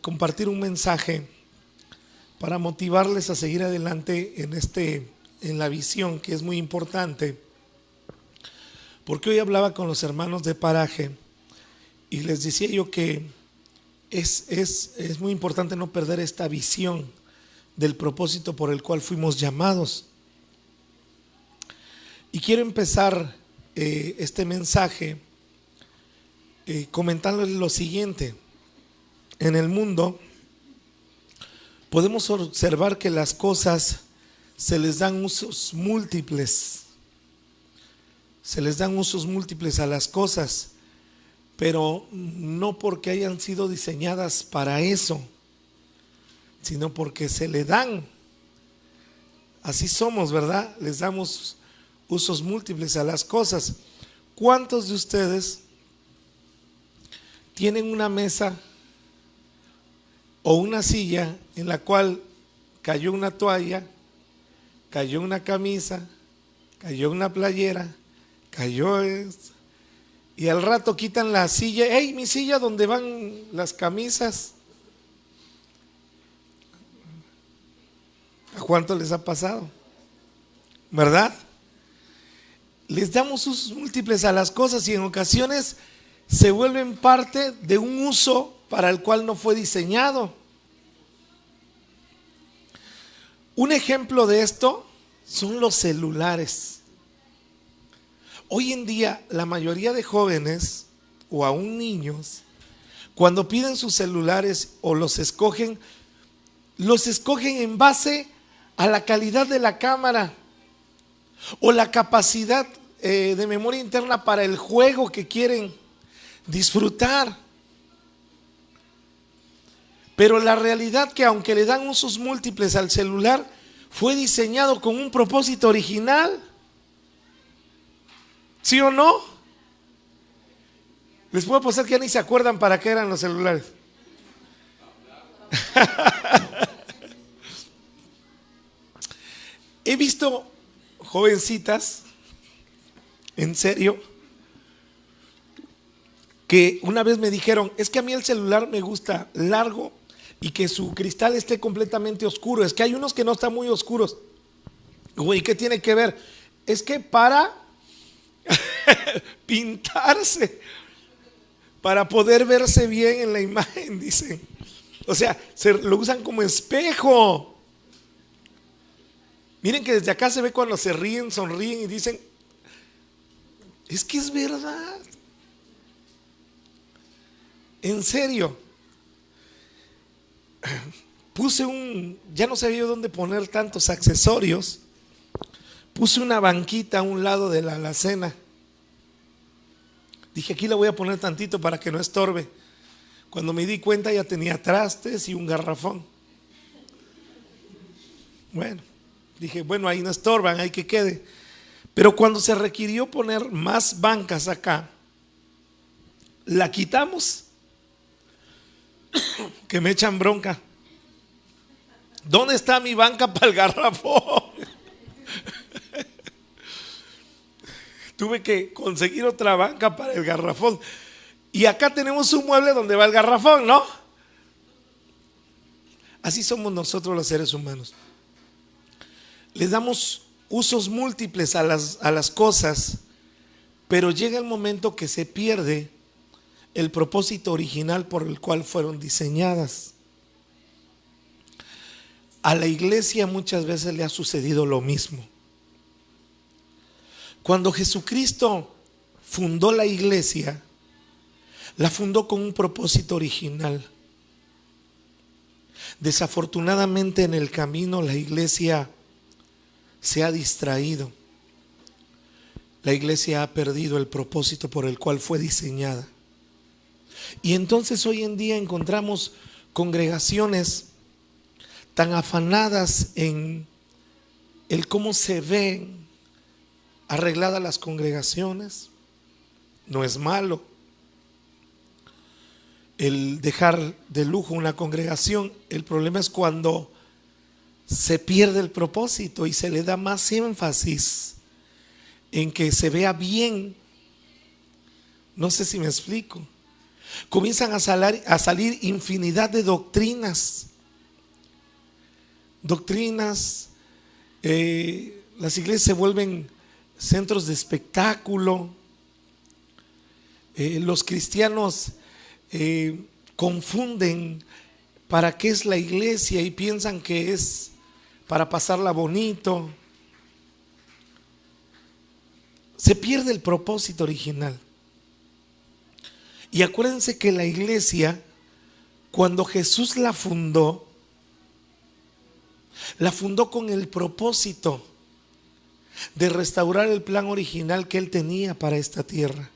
compartir un mensaje para motivarles a seguir adelante en la visión, que es muy importante. Porque hoy hablaba con los hermanos de Paraje y les decía yo que es muy importante no perder esta visión del propósito por el cual fuimos llamados. Y quiero empezar este mensaje comentándoles lo siguiente. En el mundo podemos observar que las cosas se les dan usos múltiples. Se les dan usos múltiples a las cosas, pero no porque hayan sido diseñadas para eso, sino porque se le dan. Así somos, ¿verdad? Les damos usos múltiples a las cosas. ¿Cuántos de ustedes tienen una mesa o una silla en la cual cayó una toalla, cayó una camisa, cayó una playera, cayó esto, y al rato quitan la silla? ¡Hey, mi silla donde van las camisas! ¿A cuánto les ha pasado? ¿Verdad? Les damos usos múltiples a las cosas y en ocasiones se vuelven parte de un uso para el cual no fue diseñado. Un ejemplo de esto son los celulares. Hoy en día la mayoría de jóvenes o aún niños, cuando piden sus celulares o los escogen en base a la calidad de la cámara o la capacidad de memoria interna para el juego que quieren disfrutar. Pero la realidad que aunque le dan usos múltiples al celular, fue diseñado con un propósito original. ¿Sí o no? Les puedo apostar que ya ni se acuerdan para qué eran los celulares. He visto jovencitas, en serio, que una vez me dijeron: es que a mí el celular me gusta largo y que su cristal esté completamente oscuro. Es que hay unos que no están muy oscuros. Güey, ¿qué tiene que ver? Es que para pintarse, para poder verse bien en la imagen, dicen. O sea, lo usan como espejo. Miren que desde acá se ve cuando se ríen, sonríen y dicen: es que es verdad. En serio. Ya no sabía dónde poner tantos accesorios. Puse una banquita a un lado de la alacena. Dije: aquí la voy a poner tantito para que no estorbe. Cuando me di cuenta ya tenía trastes y un garrafón. Bueno, dije: bueno, ahí no estorban, ahí que quede. Pero cuando se requirió poner más bancas acá, la quitamos. Que me echan bronca. ¿Dónde está mi banca para el garrafón? Tuve que conseguir otra banca para el garrafón. Y acá tenemos un mueble donde va el garrafón, ¿no? Así somos nosotros los seres humanos. Les damos usos múltiples a las cosas, pero llega el momento que se pierde el propósito original por el cual fueron diseñadas. A la iglesia muchas veces le ha sucedido lo mismo. Cuando Jesucristo fundó la iglesia, la fundó con un propósito original. Desafortunadamente en el camino la iglesia se ha distraído. La iglesia ha perdido el propósito por el cual fue diseñada. Y entonces hoy en día encontramos congregaciones tan afanadas en el cómo se ven arregladas las congregaciones. No es malo el dejar de lujo una congregación. El problema es cuando se pierde el propósito y se le da más énfasis en que se vea bien. No sé si me explico. comienzan a salir infinidad de doctrinas. Las iglesias se vuelven centros de espectáculo. Los cristianos confunden para qué es la iglesia y piensan que es para pasarla bonito. Se pierde el propósito original. Y acuérdense que la iglesia, cuando Jesús la fundó con el propósito de restaurar el plan original que Él tenía para esta tierra.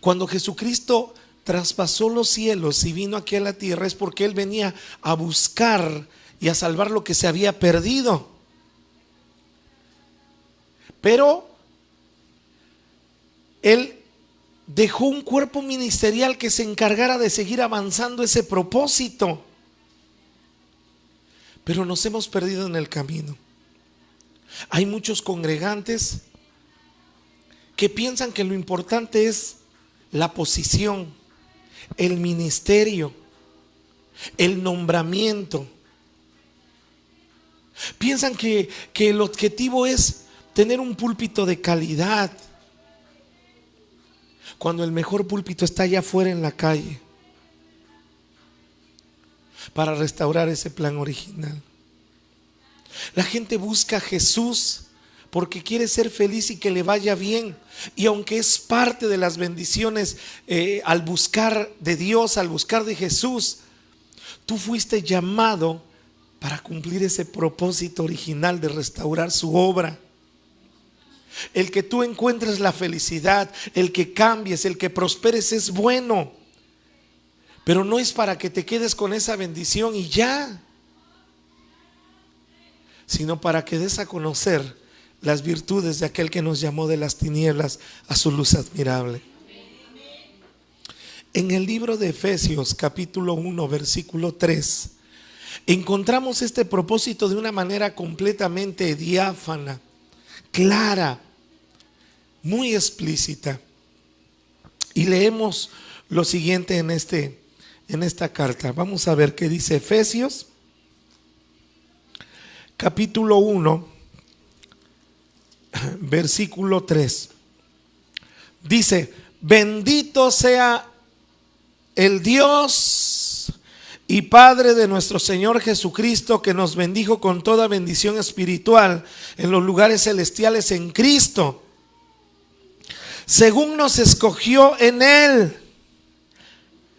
Cuando Jesucristo traspasó los cielos y vino aquí a la tierra, es porque Él venía a buscar y a salvar lo que se había perdido. Pero Él dejó un cuerpo ministerial que se encargara de seguir avanzando ese propósito. Pero nos hemos perdido en el camino. Hay muchos congregantes que piensan que lo importante es la posición, el ministerio, el nombramiento. Piensan que el objetivo es tener un púlpito de calidad, cuando el mejor púlpito está allá afuera en la calle para restaurar ese plan original. La gente busca a Jesús porque quiere ser feliz y que le vaya bien. Y aunque es parte de las bendiciones al buscar de Dios, al buscar de Jesús, tú fuiste llamado para cumplir ese propósito original de restaurar su obra. El que tú encuentres la felicidad, el que cambies, el que prosperes es bueno, pero no es para que te quedes con esa bendición y ya, sino para que des a conocer las virtudes de aquel que nos llamó de las tinieblas a su luz admirable. En el libro de Efesios capítulo 1 versículo 3 encontramos este propósito de una manera completamente diáfana, clara, muy explícita. Y leemos lo siguiente en esta carta. Vamos a ver qué dice Efesios capítulo 1 versículo 3. Dice: bendito sea el Dios y Padre de nuestro Señor Jesucristo, que nos bendijo con toda bendición espiritual en los lugares celestiales en Cristo, según nos escogió en Él.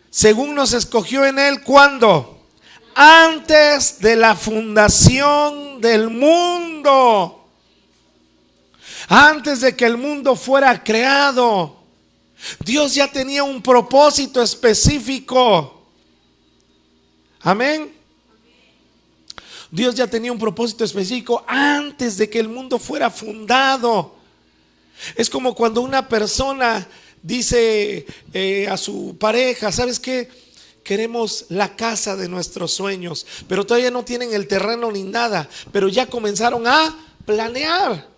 Según nos escogió en Él, ¿cuándo? Antes de la fundación del mundo. Antes de que el mundo fuera creado, Dios ya tenía un propósito específico. Amén. Dios ya tenía un propósito específico antes de que el mundo fuera fundado. Es como cuando una persona dice a su pareja: ¿sabes qué? Queremos la casa de nuestros sueños, pero todavía no tienen el terreno ni nada, pero ya comenzaron a planear.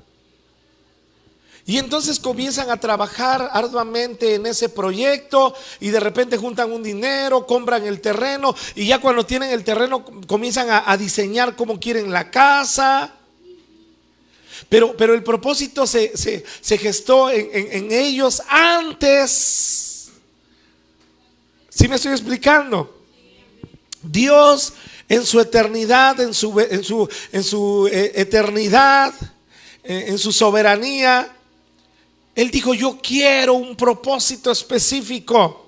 Y entonces comienzan a trabajar arduamente en ese proyecto y de repente juntan un dinero, compran el terreno y ya cuando tienen el terreno comienzan a diseñar cómo quieren la casa. Pero el propósito se gestó en ellos antes. ¿Sí me estoy explicando? Dios en su eternidad, en su eternidad, en su soberanía, Él dijo: yo quiero un propósito específico.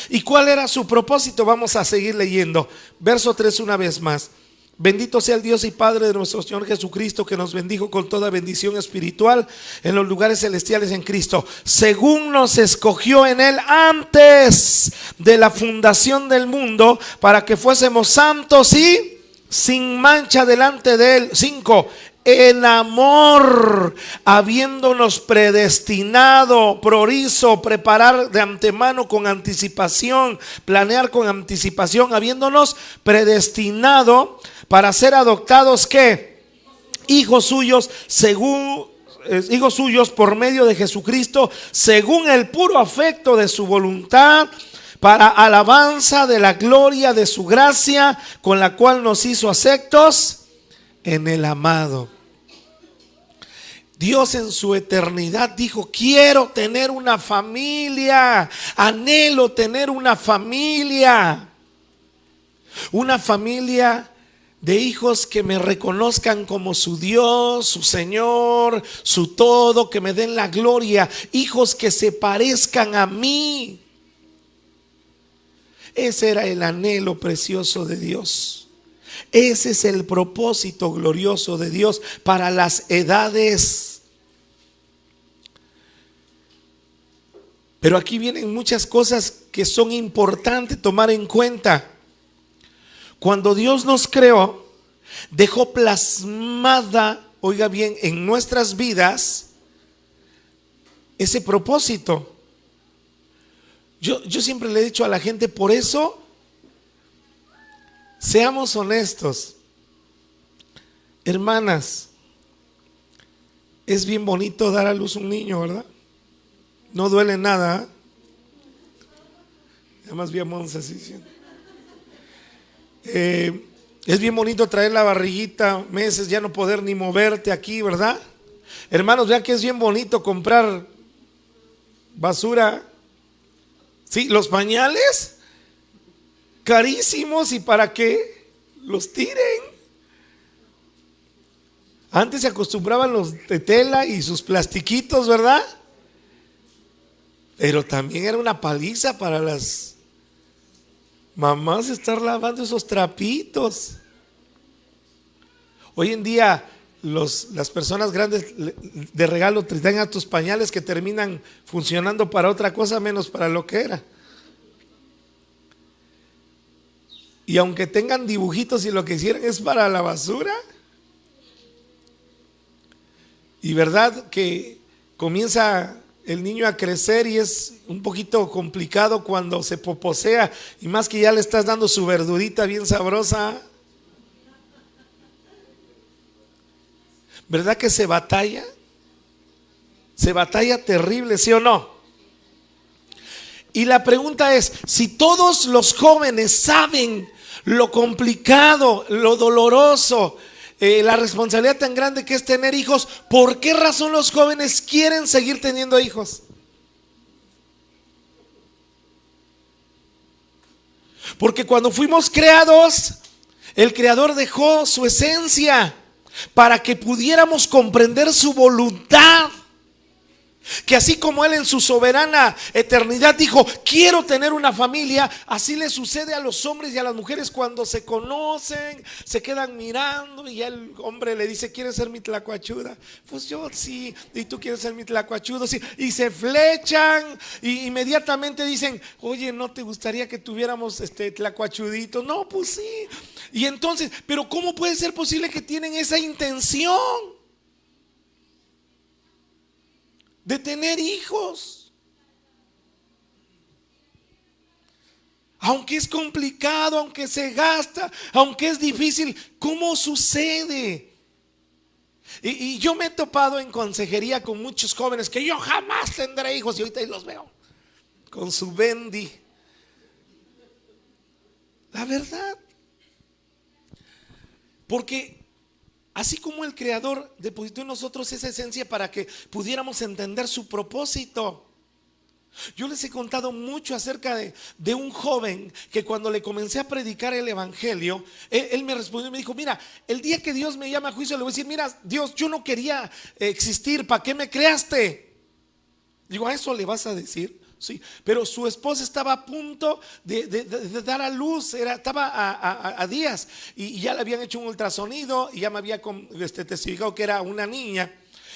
¿Y cuál era su propósito? Vamos a seguir leyendo. Verso 3 una vez más. Bendito sea el Dios y Padre de nuestro Señor Jesucristo, que nos bendijo con toda bendición espiritual en los lugares celestiales en Cristo, según nos escogió en Él antes de la fundación del mundo, para que fuésemos santos y sin mancha delante de Él. 5. En amor, habiéndonos predestinado, prorizo, preparar de antemano con anticipación, planear con anticipación, habiéndonos predestinado para ser adoptados, ¿qué? Hijos suyos según hijos suyos por medio de Jesucristo, según el puro afecto de su voluntad, para alabanza de la gloria de su gracia, con la cual nos hizo aceptos en el amado. Dios en su eternidad dijo: quiero tener una familia, anhelo tener una familia de hijos que me reconozcan como su Dios, su Señor, su todo, que me den la gloria, hijos que se parezcan a mí. Ese era el anhelo precioso de Dios. Ese es el propósito glorioso de Dios para las edades. Pero aquí vienen muchas cosas que son importantes tomar en cuenta. Cuando Dios nos creó, dejó plasmada, oiga bien, en nuestras vidas ese propósito. Yo siempre le he dicho a la gente, por eso seamos honestos. Hermanas, es bien bonito dar a luz un niño, ¿verdad? No duele nada, ¿eh? Además vi a Monza así diciendo. Es bien bonito traer la barriguita meses, ya no poder ni moverte aquí, ¿verdad? Hermanos, vean que es bien bonito comprar basura. Sí, los pañales carísimos, ¿y para qué los tiren? Antes se acostumbraban los de tela y sus plastiquitos, ¿verdad? Pero también era una paliza para las mamás estar lavando esos trapitos. Hoy en día las personas grandes de regalo te dan a tus pañales que terminan funcionando para otra cosa menos para lo que era. Y aunque tengan dibujitos y lo que hicieron es para la basura. Y verdad que comienza el niño a crecer y es un poquito complicado cuando se poposea, y más que ya le estás dando su verdurita bien sabrosa. ¿Verdad que se batalla? Se batalla terrible, ¿sí o no? Y la pregunta es, si todos los jóvenes saben lo complicado, lo doloroso, la responsabilidad tan grande que es tener hijos, ¿por qué razón los jóvenes quieren seguir teniendo hijos? Porque cuando fuimos creados, el Creador dejó su esencia para que pudiéramos comprender su voluntad. Que así como Él en su soberana eternidad dijo: quiero tener una familia, así le sucede a los hombres y a las mujeres cuando se conocen, se quedan mirando y ya el hombre le dice: ¿quieres ser mi tlacuachuda? Pues yo sí. ¿Y tú quieres ser mi tlacuachudo? Sí. Y se flechan y inmediatamente dicen: oye, ¿no te gustaría que tuviéramos tlacuachudito? No, pues sí. Y entonces, pero ¿cómo puede ser posible que tienen esa intención de tener hijos? Aunque es complicado, aunque se gasta, aunque es difícil, ¿cómo sucede? Y yo me he topado en consejería con muchos jóvenes que yo jamás tendré hijos, y ahorita ahí los veo con su bendy. La verdad, porque así como el Creador depositó en nosotros esa esencia para que pudiéramos entender su propósito. Yo les he contado mucho acerca de un joven que cuando le comencé a predicar el evangelio, él me respondió y me dijo: mira, el día que Dios me llame a juicio, le voy a decir: mira, Dios, yo no quería existir, ¿para qué me creaste? Digo: ¿a eso le vas a decir? Sí, pero su esposa estaba a punto de dar a luz, estaba a días, y ya le habían hecho un ultrasonido y ya me había testificado que era una niña.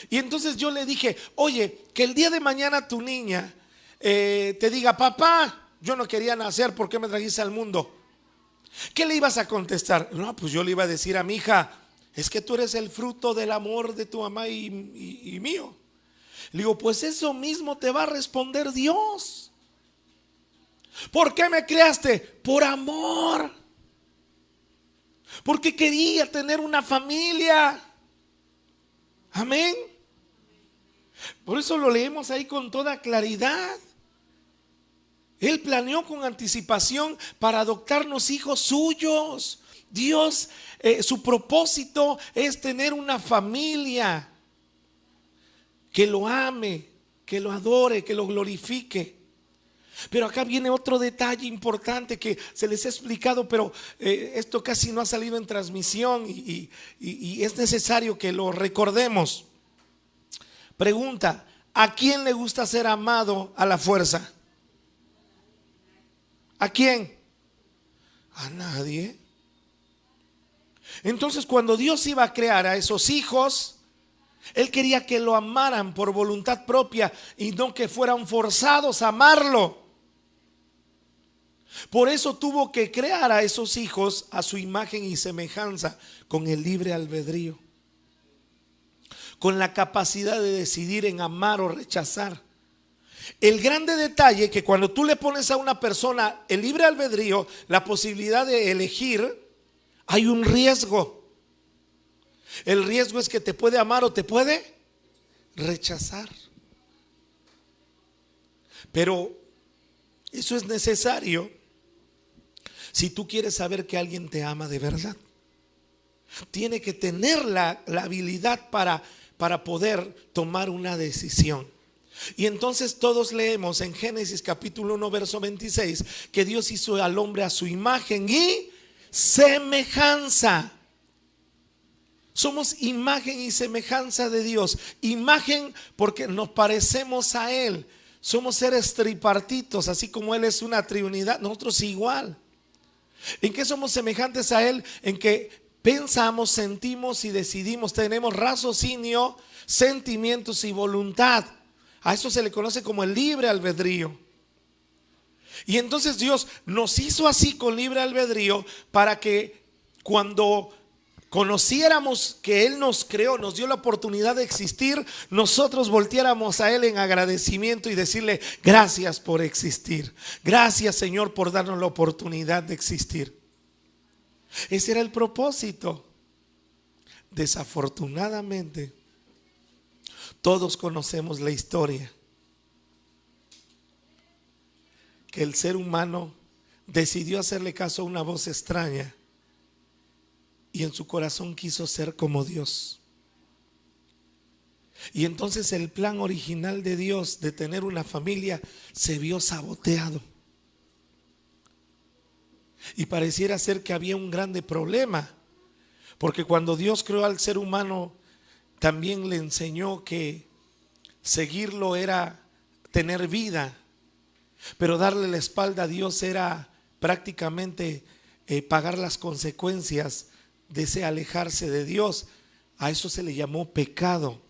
Y entonces yo le dije: oye, que el día de mañana tu niña te diga: papá, yo no quería nacer, ¿por qué me trajiste al mundo? ¿Qué le ibas a contestar? No, pues yo le iba a decir a mi hija: es que tú eres el fruto del amor de tu mamá y mío. Le digo: pues eso mismo te va a responder Dios. ¿Por qué me creaste? Por amor. Porque quería tener una familia. Amén. Por eso lo leemos ahí con toda claridad. Él planeó con anticipación para adoptarnos hijos suyos. Dios, su propósito es tener una familia que lo ame, que lo adore, que lo glorifique. Pero acá viene otro detalle importante que se les ha explicado, pero esto casi no ha salido en transmisión y es necesario que lo recordemos. Pregunta: ¿a quién le gusta ser amado a la fuerza? ¿A quién? A nadie. Entonces, cuando Dios iba a crear a esos hijos, Él quería que lo amaran por voluntad propia y no que fueran forzados a amarlo. Por eso tuvo que crear a esos hijos a su imagen y semejanza, con el libre albedrío, con la capacidad de decidir en amar o rechazar. El grande detalle es que cuando tú le pones a una persona el libre albedrío, la posibilidad de elegir, hay un riesgo. El riesgo es que te puede amar o te puede rechazar. Pero eso es necesario si tú quieres saber que alguien te ama de verdad. Tiene que tener la habilidad para poder tomar una decisión. Y entonces todos leemos en Génesis capítulo 1 verso 26 que Dios hizo al hombre a su imagen y semejanza. Somos imagen y semejanza de Dios. Imagen porque nos parecemos a Él. Somos seres tripartitos, así como Él es una triunidad, nosotros igual. ¿En qué somos semejantes a Él? En que pensamos, sentimos y decidimos. Tenemos raciocinio, sentimientos y voluntad. A eso se le conoce como el libre albedrío. Y entonces Dios nos hizo así con libre albedrío para que cuando conociéramos que Él nos creó, nos dio la oportunidad de existir, nosotros volteáramos a Él en agradecimiento y decirle: gracias por existir. Gracias, Señor, por darnos la oportunidad de existir. Ese era el propósito. Desafortunadamente, todos conocemos la historia, que el ser humano decidió hacerle caso a una voz extraña y en su corazón quiso ser como Dios. Y entonces el plan original de Dios de tener una familia se vio saboteado. Y pareciera ser que había un grande problema, porque cuando Dios creó al ser humano, también le enseñó que seguirlo era tener vida, pero darle la espalda a Dios era prácticamente pagar las consecuencias de ese alejarse de Dios. A eso se le llamó pecado.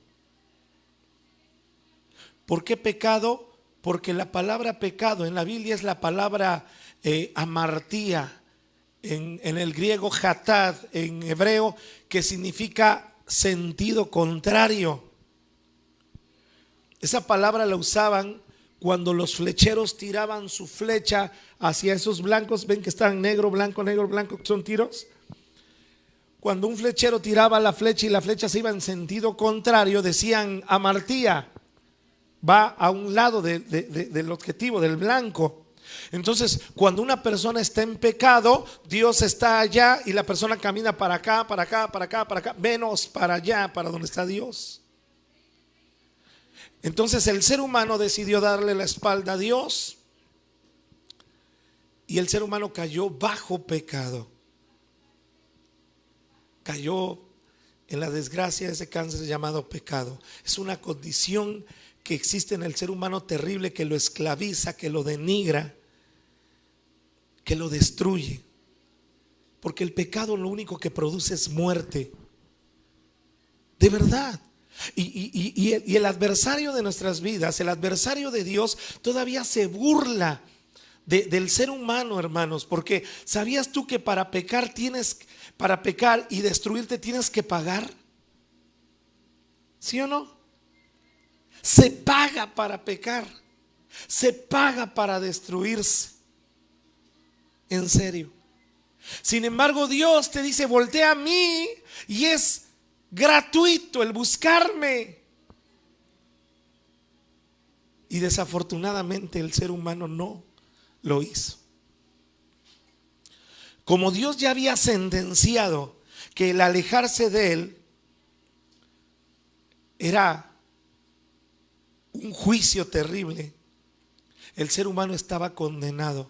¿Por qué pecado? Porque la palabra pecado en la Biblia es la palabra amartía, en el griego hatad, en hebreo, que significa sentido contrario. Esa palabra la usaban cuando los flecheros tiraban su flecha hacia esos blancos. Ven que están negro, blanco, que son tiros. Cuando un flechero tiraba la flecha y la flecha se iba en sentido contrario, decían amartía, va a un lado del objetivo, del blanco. Entonces, cuando una persona está en pecado, Dios está allá y la persona camina para acá, para acá, para acá, para acá, menos para allá, para donde está Dios. Entonces el ser humano decidió darle la espalda a Dios y el ser humano cayó bajo pecado. Cayó en la desgracia de ese cáncer llamado pecado. Es una condición que existe en el ser humano terrible, que lo esclaviza, que lo denigra, que lo destruye. Porque el pecado lo único que produce es muerte. De verdad. Y el adversario de nuestras vidas, el adversario de Dios, todavía se burla del ser humano, hermanos. Porque ¿sabías tú que para pecar y destruirte tienes que pagar? ¿Sí o no? Se paga para pecar, se paga para destruirse. En serio. Sin embargo, Dios te dice: voltea a mí, y es gratuito el buscarme. Y desafortunadamente el ser humano no lo hizo. Como Dios ya había sentenciado que el alejarse de Él era un juicio terrible, el ser humano estaba condenado.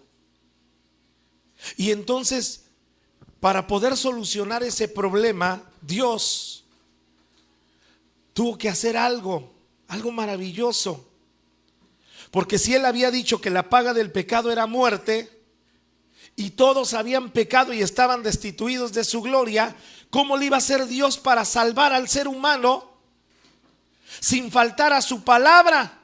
Y entonces, para poder solucionar ese problema, Dios tuvo que hacer algo maravilloso. Porque si Él había dicho que la paga del pecado era muerte, y todos habían pecado y estaban destituidos de su gloria, ¿cómo le iba a hacer Dios para salvar al ser humano sin faltar a su palabra?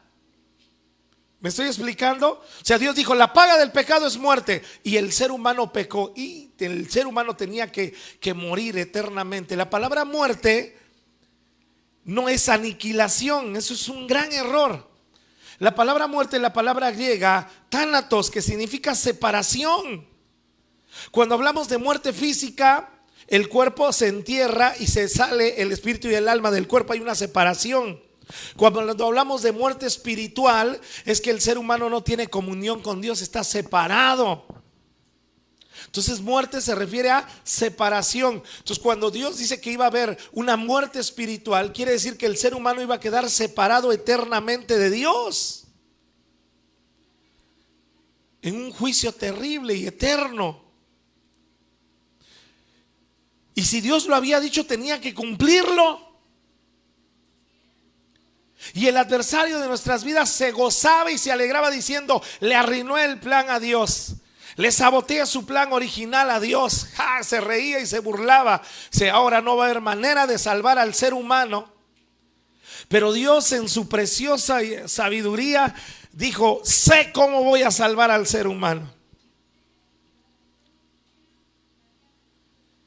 ¿Me estoy explicando? O sea, Dios dijo, la paga del pecado es muerte, y el ser humano pecó y el ser humano tenía que morir eternamente. La palabra muerte no es aniquilación, eso es un gran error. La palabra muerte es la palabra griega thanatos, que significa separación. Cuando hablamos de muerte física, el cuerpo se entierra y se sale el espíritu y el alma del cuerpo, hay una separación. Cuando hablamos de muerte espiritual, es que el ser humano no tiene comunión con Dios, está separado. Entonces muerte se refiere a separación. Entonces cuando Dios dice que iba a haber una muerte espiritual, quiere decir que el ser humano iba a quedar separado eternamente de Dios, en un juicio terrible y eterno. Y si Dios lo había dicho, tenía que cumplirlo. Y el adversario de nuestras vidas se gozaba y se alegraba diciendo, le arruinó el plan a Dios, le sabotea su plan original a Dios. Se reía y se burlaba. Ahora no va a haber manera de salvar al ser humano. Pero Dios, en su preciosa sabiduría, dijo, sé cómo voy a salvar al ser humano.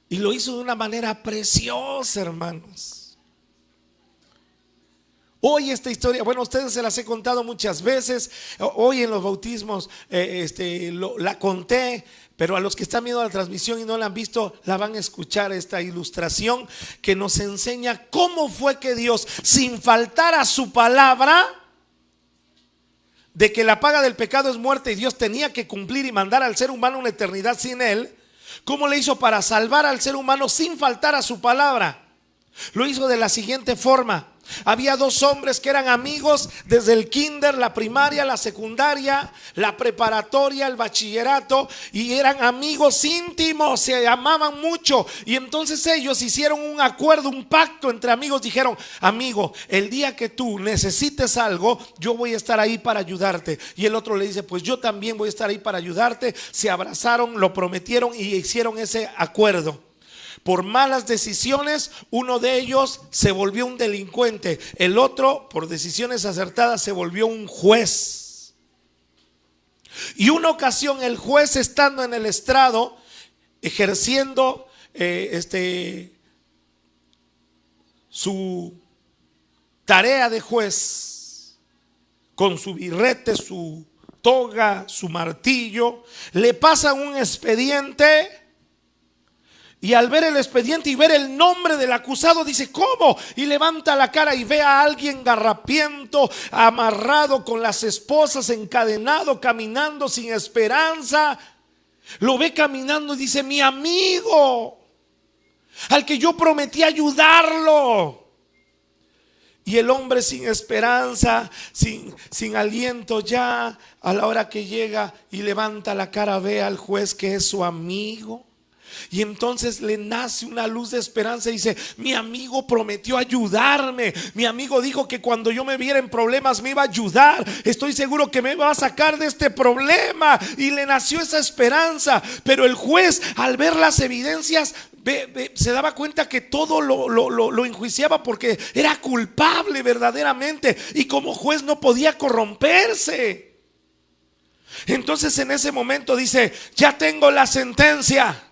Y lo hizo de una manera preciosa, hermanos. Hoy esta historia, bueno, ustedes se las he contado muchas veces. Hoy en los bautismos la conté, pero a los que están viendo la transmisión y no la han visto, la van a escuchar, esta ilustración que nos enseña cómo fue que Dios, sin faltar a su palabra de que la paga del pecado es muerte y Dios tenía que cumplir y mandar al ser humano una eternidad sin Él, ¿cómo le hizo para salvar al ser humano sin faltar a su palabra? Lo hizo de la siguiente forma. Había dos hombres que eran amigos desde el kinder, la primaria, la secundaria, la preparatoria, el bachillerato, y eran amigos íntimos, se amaban mucho. Y entonces ellos hicieron un acuerdo, un pacto entre amigos. Dijeron, amigo, el día que tú necesites algo, yo voy a estar ahí para ayudarte. Y el otro le dice, pues yo también voy a estar ahí para ayudarte. Se abrazaron, lo prometieron y hicieron ese acuerdo. Por malas decisiones, uno de ellos se volvió un delincuente, el otro, por decisiones acertadas, se volvió un juez. Y una ocasión el juez, estando en el estrado, ejerciendo su tarea de juez, con su birrete, su toga, su martillo, le pasan un expediente. Y al ver el expediente y ver el nombre del acusado, dice, ¿cómo? Y levanta la cara y ve a alguien garrapiento, amarrado con las esposas, encadenado, caminando sin esperanza. Lo ve caminando y dice, mi amigo, al que yo prometí ayudarlo. Y el hombre sin esperanza, sin aliento ya, a la hora que llega y levanta la cara, ve al juez que es su amigo. Y entonces le nace una luz de esperanza y dice, mi amigo prometió ayudarme, mi amigo dijo que cuando yo me viera en problemas me iba a ayudar, estoy seguro que me va a sacar de este problema. Y le nació esa esperanza. Pero el juez, al ver las evidencias, se daba cuenta que todo lo enjuiciaba porque era culpable verdaderamente, y como juez no podía corromperse. Entonces en ese momento dice, ya tengo la sentencia.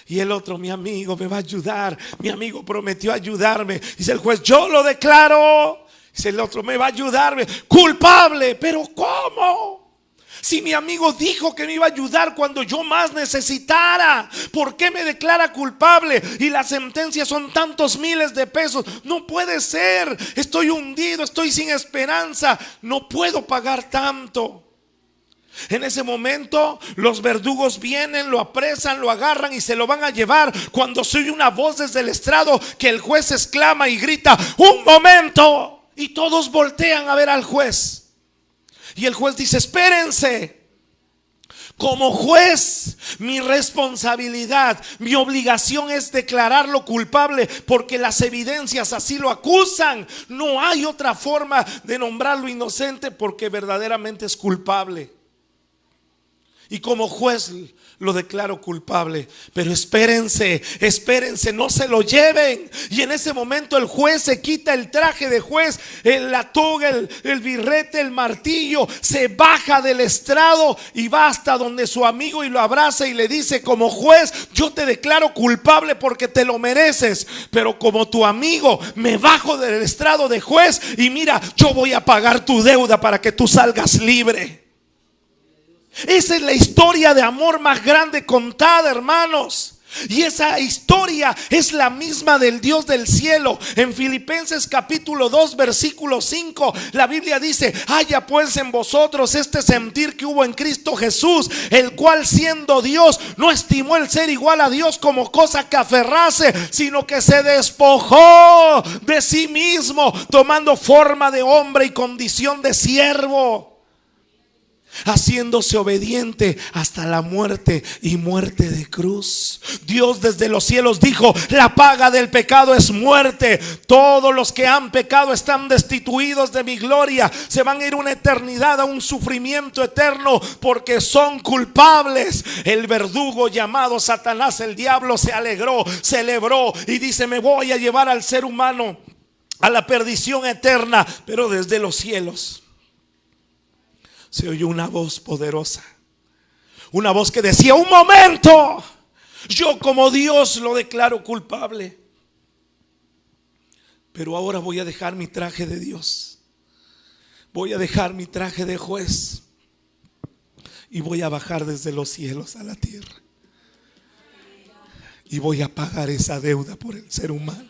Y el otro, mi amigo me va a ayudar, mi amigo prometió ayudarme. Dice el juez, yo lo declaro. Dice el otro, me va a ayudarme, culpable. Pero ¿cómo? Si mi amigo dijo que me iba a ayudar cuando yo más necesitara, ¿por qué me declara culpable? Y las sentencias son tantos miles de pesos. No puede ser. Estoy hundido, estoy sin esperanza. No puedo pagar tanto. En ese momento los verdugos vienen, lo apresan, lo agarran y se lo van a llevar, cuando se oye una voz desde el estrado que el juez exclama y grita: ¡un momento! Y todos voltean a ver al juez. Y el juez dice: espérense. Como juez, mi responsabilidad, mi obligación es declararlo culpable, porque las evidencias así lo acusan. No hay otra forma de nombrarlo inocente, porque verdaderamente es culpable. Y como juez lo declaro culpable. Pero espérense, espérense, no se lo lleven. Y en ese momento el juez se quita el traje de juez, la toga, el birrete, el martillo, se baja del estrado y va hasta donde su amigo y lo abraza y le dice: como juez, yo te declaro culpable porque te lo mereces, pero como tu amigo me bajo del estrado de juez y mira, yo voy a pagar tu deuda para que tú salgas libre. Esa es la historia de amor más grande contada, hermanos. Y esa historia es la misma del Dios del cielo. En Filipenses capítulo 2 versículo 5, la Biblia dice: haya pues en vosotros este sentir que hubo en Cristo Jesús, el cual siendo Dios no estimó el ser igual a Dios como cosa que aferrase, sino que se despojó de sí mismo, tomando forma de hombre y condición de siervo, haciéndose obediente hasta la muerte y muerte de cruz. Dios desde los cielos dijo: la paga del pecado es muerte. Todos los que han pecado están destituidos de mi gloria. Se van a ir una eternidad, a un sufrimiento eterno, porque son culpables. El verdugo llamado Satanás, el diablo, se alegró, celebró y dice: me voy a llevar al ser humano a la perdición eterna. Pero desde los cielos se oyó una voz poderosa, una voz que decía: un momento, yo como Dios lo declaro culpable, pero ahora voy a dejar mi traje de Dios, voy a dejar mi traje de juez y voy a bajar desde los cielos a la tierra y voy a pagar esa deuda por el ser humano.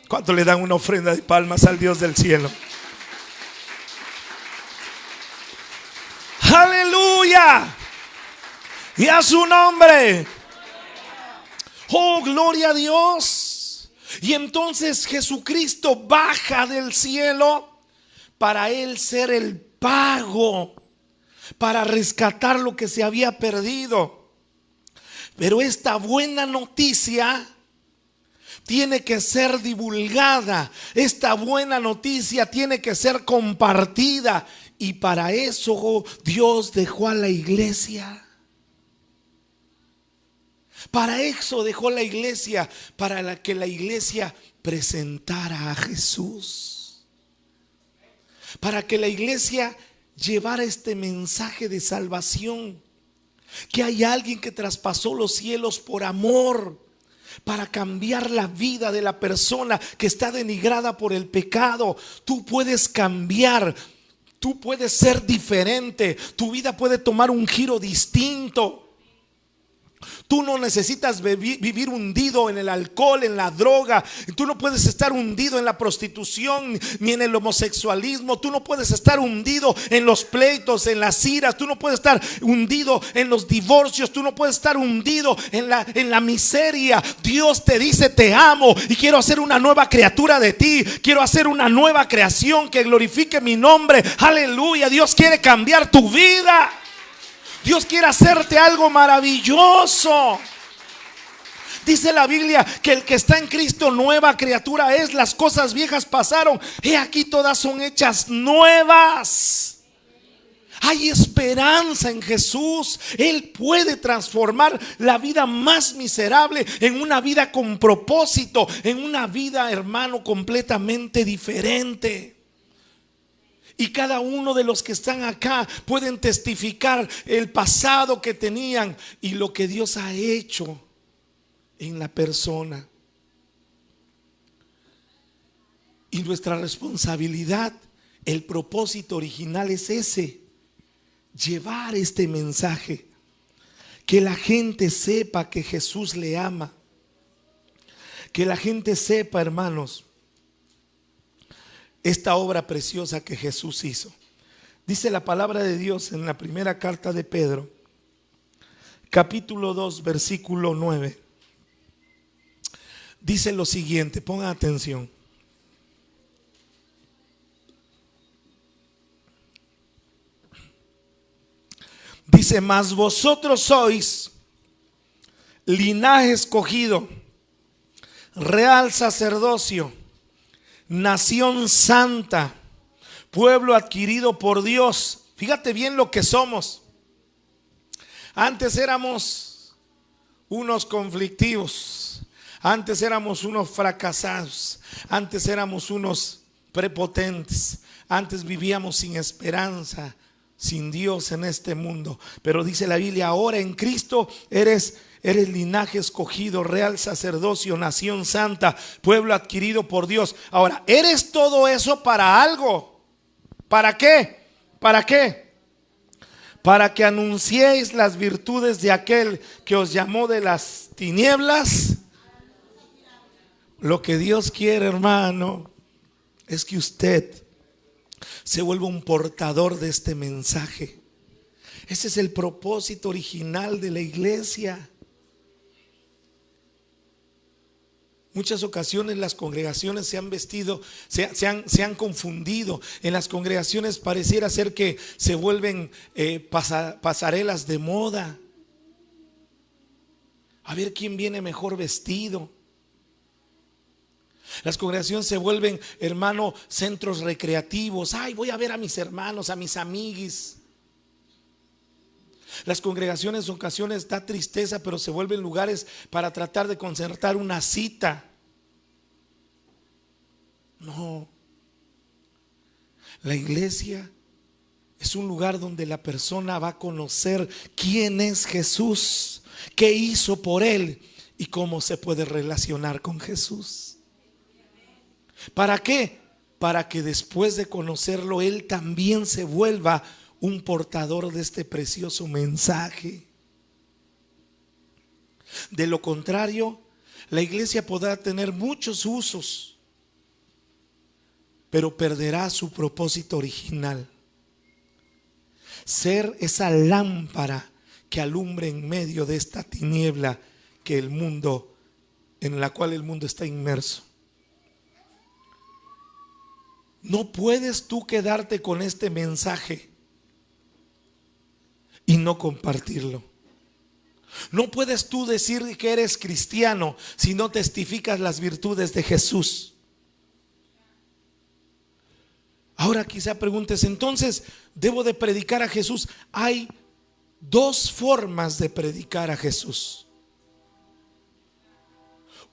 ¿Cuánto le dan una ofrenda de palmas al Dios del cielo? Aleluya, y a su nombre. Oh, gloria a Dios. Y entonces Jesucristo baja del cielo para él ser el pago, para rescatar lo que se había perdido. Pero esta buena noticia tiene que ser divulgada. Esta buena noticia tiene que ser compartida. Y para eso Dios dejó a la iglesia. Para eso dejó la iglesia, para que la iglesia presentara a Jesús, para que la iglesia llevara este mensaje de salvación, que hay alguien que traspasó los cielos por amor, para cambiar la vida de la persona que está denigrada por el pecado. Tú puedes cambiar. Tú puedes ser diferente. Tu vida puede tomar un giro distinto. Tú no necesitas vivir hundido en el alcohol, en la droga. Tú no puedes estar hundido en la prostitución ni en el homosexualismo. Tú no puedes estar hundido en los pleitos, en las iras. Tú no puedes estar hundido en los divorcios. Tú no puedes estar hundido en la miseria. Dios te dice: te amo y quiero hacer una nueva criatura de ti. Quiero hacer una nueva creación que glorifique mi nombre. Aleluya. Dios quiere cambiar tu vida. Dios quiere hacerte algo maravilloso. Dice la Biblia que el que está en Cristo nueva criatura es. Las cosas viejas pasaron, he aquí todas son hechas nuevas. Hay esperanza en Jesús. Él puede transformar la vida más miserable en una vida con propósito, en una vida, hermano, completamente diferente. Y cada uno de los que están acá pueden testificar el pasado que tenían y lo que Dios ha hecho en la persona. Y nuestra responsabilidad, el propósito original es ese: llevar este mensaje, que la gente sepa que Jesús le ama, que la gente sepa, hermanos, esta obra preciosa que Jesús hizo. Dice la palabra de Dios en la primera carta de Pedro, capítulo 2, versículo 9. Dice lo siguiente, pongan atención. Dice: mas vosotros sois linaje escogido, real sacerdocio, nación santa, pueblo adquirido por Dios. Fíjate bien lo que somos. Antes éramos unos conflictivos, antes éramos unos fracasados, antes éramos unos prepotentes, antes vivíamos sin esperanza, sin Dios en este mundo. Pero dice la Biblia: ahora en Cristo eres linaje escogido, real sacerdocio, nación santa, pueblo adquirido por Dios. Ahora, eres todo eso para algo. ¿Para qué? ¿Para qué? Para que anunciéis las virtudes de aquel que os llamó de las tinieblas. Lo que Dios quiere, hermano, es que usted se vuelva un portador de este mensaje. Ese es el propósito original de la iglesia. Muchas ocasiones las congregaciones se han vestido, se han confundido. En las congregaciones pareciera ser que se vuelven pasarelas de moda. A ver quién viene mejor vestido. Las congregaciones se vuelven, hermano, centros recreativos. Ay, voy a ver a mis hermanos, a mis amiguis. Las congregaciones en ocasiones da tristeza, pero se vuelven lugares para tratar de concertar una cita. No. La iglesia es un lugar donde la persona va a conocer quién es Jesús, qué hizo por él y cómo se puede relacionar con Jesús. ¿Para qué? Para que después de conocerlo él también se vuelva un portador de este precioso mensaje. De lo contrario, la iglesia podrá tener muchos usos, pero perderá su propósito original: ser esa lámpara que alumbre en medio de esta tiniebla que el mundo, en la cual el mundo está inmerso. No puedes tú quedarte con este mensaje y no compartirlo. No puedes tú decir que eres cristiano si no testificas las virtudes de Jesús. Ahora quizá preguntes: entonces, ¿debo de predicar a Jesús? Hay dos formas de predicar a Jesús.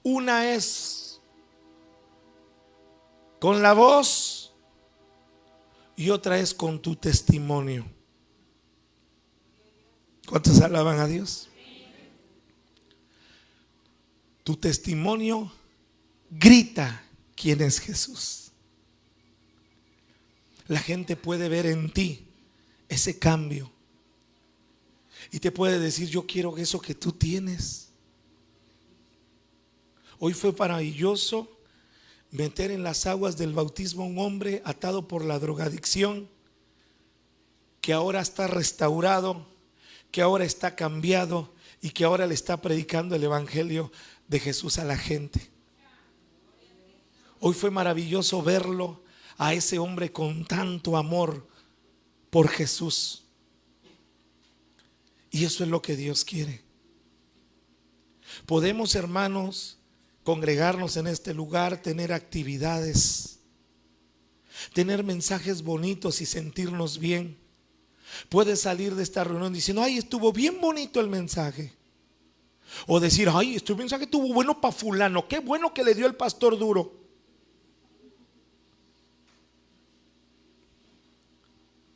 Una es con la voz y otra es con tu testimonio. ¿Cuántos alaban a Dios? Tu testimonio grita quién es Jesús. La gente puede ver en ti ese cambio y te puede decir: yo quiero eso que tú tienes. Hoy fue maravilloso meter en las aguas del bautismo a un hombre atado por la drogadicción, que ahora está restaurado, que ahora está cambiado y que ahora le está predicando el evangelio de Jesús a la gente. Hoy fue maravilloso verlo a ese hombre con tanto amor por Jesús. Y eso es lo que Dios quiere. Podemos, hermanos, congregarnos en este lugar, tener actividades, tener mensajes bonitos y sentirnos bien. Puedes salir de esta reunión diciendo: ay, estuvo bien bonito el mensaje. O decir: ay, este mensaje estuvo bueno para fulano, qué bueno que le dio el pastor duro.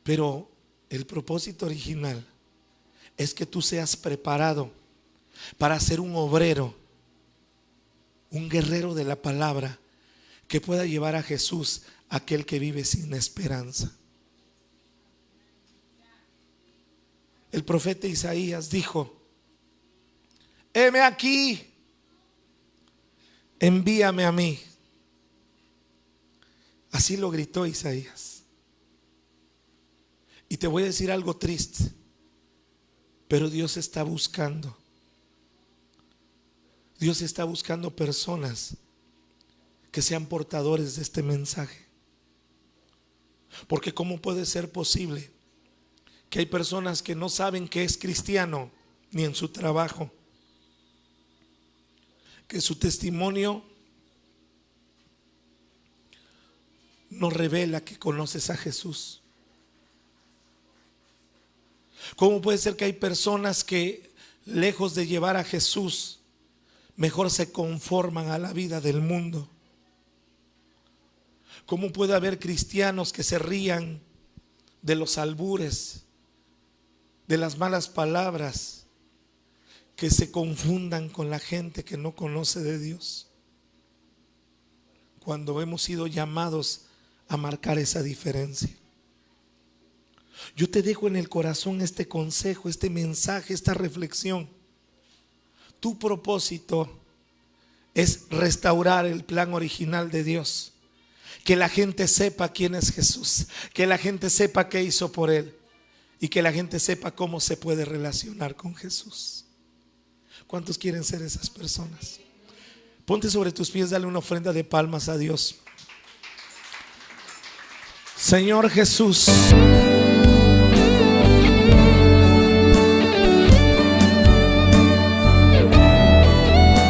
Pero el propósito original es que tú seas preparado para ser un obrero, un guerrero de la palabra, que pueda llevar a Jesús a aquel que vive sin esperanza. el profeta Isaías dijo: heme aquí, envíame a mí. Así lo gritó Isaías. Y te voy a decir algo triste, pero Dios está buscando. Dios está buscando personas que sean portadores de este mensaje. Porque ¿cómo puede ser posible que hay personas que no saben que es cristiano ni en su trabajo? Que su testimonio no revela que conoces a Jesús. ¿Cómo puede ser que hay personas que, lejos de llevar a Jesús, mejor se conforman a la vida del mundo? ¿Cómo puede haber cristianos que se rían de los albures, de las malas palabras, que se confundan con la gente que no conoce de Dios, cuando hemos sido llamados a marcar esa diferencia? Yo te dejo en el corazón este consejo, este mensaje, esta reflexión. Tu propósito es restaurar el plan original de Dios. Que la gente sepa quién es Jesús, que la gente sepa qué hizo por él y que la gente sepa cómo se puede relacionar con Jesús. ¿Cuántos quieren ser esas personas? Ponte sobre tus pies, dale una ofrenda de palmas a Dios. Señor Jesús,